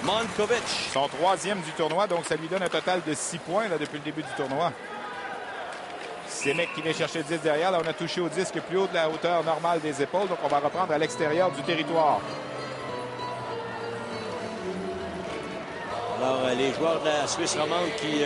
Monkovic. Son 3e du tournoi, donc ça lui donne un total de 6 points là, depuis le début du tournoi. Simic qui vient chercher 10 derrière. Là, on a touché au disque plus haut de la hauteur normale des épaules, donc on va reprendre à l'extérieur du territoire. Alors, les joueurs de la Suisse romande qui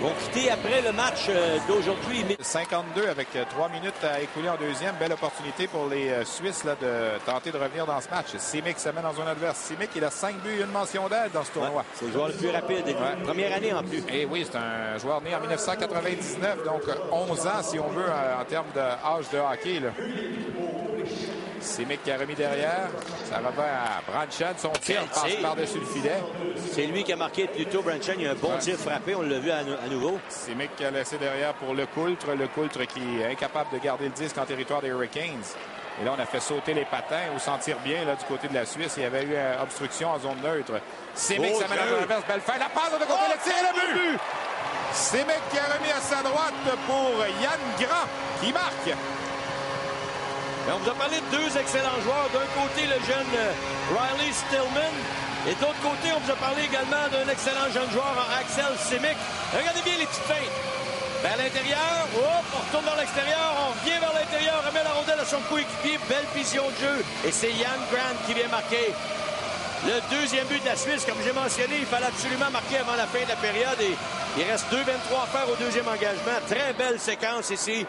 vont quitter après le match d'aujourd'hui. 52 avec 3 minutes à écouler en deuxième. Belle opportunité pour les Suisses là, de tenter de revenir dans ce match. Simic se met dans zone adverse. Simic, il a 5 buts et une mention d'aide dans ce tournoi. Ouais, c'est le joueur le plus rapide. Ouais. Première année en plus. Et oui, c'est un joueur né en 1999, donc 11 ans si on veut en termes d'âge de hockey. Là. Simic qui a remis derrière. Ça revient à Branchad. Son tir passe par-dessus le filet. C'est lui qui a marqué plus tôt. Branchad, il a un bon tir frappé. On l'a vu à nouveau. Simic qui a laissé derrière pour Lecoultre. Lecoultre qui est incapable de garder le disque en territoire des Hurricanes. Et là, on a fait sauter les patins ou sentir bien là, du côté de la Suisse. Il y avait eu obstruction en zone neutre. Simic s'amène à la reverse. Belle fin. La passe de côté. Le tir et le but. Simic qui a remis à sa droite pour Yann Grand qui marque. On vous a parlé de deux excellents joueurs. D'un côté, le jeune Riley Stillman. Et de l'autre côté, on vous a parlé également d'un excellent jeune joueur, Axel Simic. Regardez bien les petites feintes. Vers l'intérieur, on retourne vers l'extérieur, on revient vers l'intérieur, remet la rondelle à son coéquipier. Belle vision de jeu. Et c'est Yann Grant qui vient marquer le deuxième but de la Suisse. Comme j'ai mentionné, il fallait absolument marquer avant la fin de la période. Et il reste 2,23 à faire au deuxième engagement. Très belle séquence ici.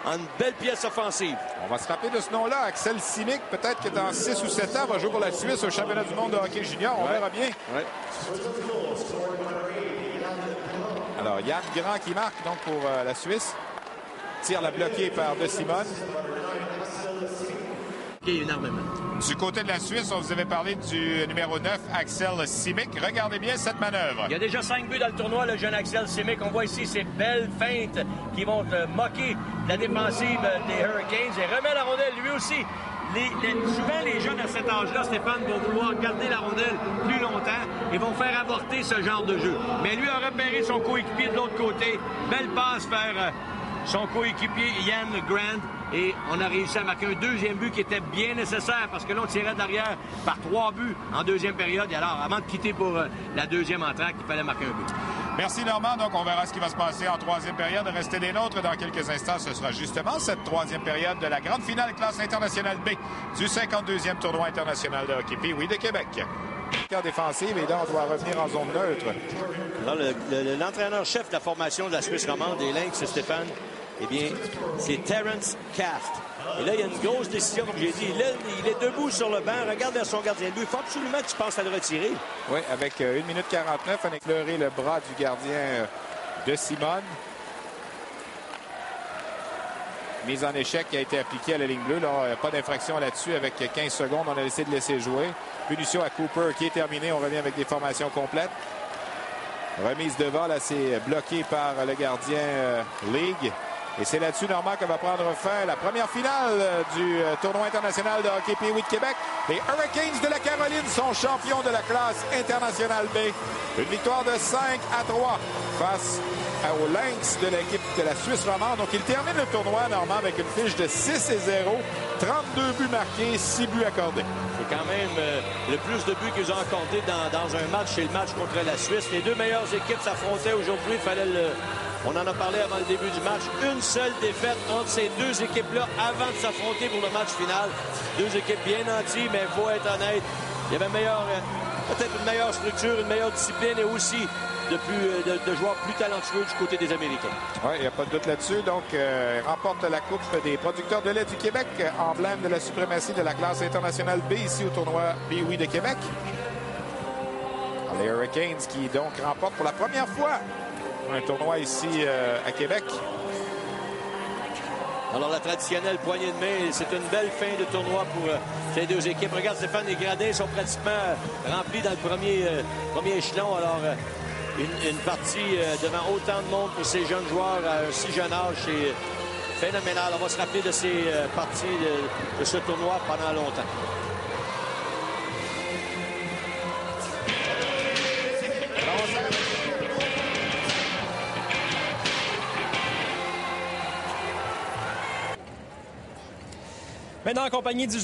Une belle pièce offensive. On va se rappeler de ce nom-là, Axel Simic, peut-être que dans 6 ou 7 ans, va jouer pour la Suisse au championnat du monde de hockey junior. On verra bien. Ouais. Alors, Yann Grand qui marque donc pour la Suisse. Tire la bloquée par De Simone. Énormément. Du côté de la Suisse, on vous avait parlé du numéro 9, Axel Simic. Regardez bien cette manœuvre. Il y a déjà 5 buts dans le tournoi, le jeune Axel Simic. On voit ici ces belles feintes qui vont moquer la défensive des Hurricanes. Et remet la rondelle lui aussi. Souvent, les jeunes à cet âge-là, Stéphane, vont vouloir garder la rondelle plus longtemps et vont faire avorter ce genre de jeu. Mais lui a repéré son coéquipier de l'autre côté. Belle passe vers son coéquipier Yann Grant. Et on a réussi à marquer un deuxième but qui était bien nécessaire parce que là, on tirait derrière par 3 buts en deuxième période. Et alors, avant de quitter pour la deuxième entrée, il fallait marquer un but. Merci Normand. Donc, on verra ce qui va se passer en troisième période. Restez des nôtres. Dans quelques instants, ce sera justement cette troisième période de la grande finale classe internationale B du 52e tournoi international de hockey Pee-Wee de Québec. Défensive et là, on doit revenir en zone neutre. Alors, l'entraîneur-chef de la formation de la Suisse romande des Lynx, Stéphane, eh bien, c'est Terence Cast. Et là, il y a une grosse décision, comme j'ai dit. Là, il est debout sur le banc, regarde vers son gardien de but. Il faut absolument que tu penses à le retirer. Oui, avec 1 minute 49, on a effleuré le bras du gardien De Simone. Mise en échec qui a été appliquée à la ligne bleue. Là, pas d'infraction là-dessus. Avec 15 secondes, on a essayé de laisser jouer. Punition à Cooper qui est terminée. On revient avec des formations complètes. Remise de vol, là, c'est bloqué par le gardien League. Et c'est là-dessus, Normand, que va prendre fin la première finale du tournoi international de hockey Pee-Wee de Québec. Les Hurricanes de la Caroline sont champions de la classe internationale B. Une victoire de 5-3 face aux Lynx de l'équipe de la Suisse romande. Donc, ils terminent le tournoi, Normand, avec une fiche de 6-0, 32 buts marqués, 6 buts accordés. C'est quand même le plus de buts qu'ils ont accordé dans un match, c'est le match contre la Suisse. Les deux meilleures équipes s'affrontaient aujourd'hui. On en a parlé avant le début du match. Une seule défaite entre ces deux équipes-là avant de s'affronter pour le match final. Deux équipes bien nanties, mais il faut être honnête. Il y avait peut-être une meilleure structure, une meilleure discipline et aussi de joueurs plus talentueux du côté des Américains. Oui, il n'y a pas de doute là-dessus. Donc, remporte la Coupe des producteurs de lait du Québec, emblème de la suprématie de la classe internationale B ici au tournoi Pee-Wee de Québec. Les Hurricanes qui donc remportent pour la première fois un tournoi ici à Québec. Alors, la traditionnelle poignée de main, c'est une belle fin de tournoi pour ces deux équipes. Regarde, Stéphane, les gradins sont pratiquement remplis dans le premier échelon. Alors, une partie devant autant de monde pour ces jeunes joueurs à un si jeune âge, c'est phénoménal. On va se rappeler de ces parties de ce tournoi pendant longtemps. Maintenant en compagnie du joueur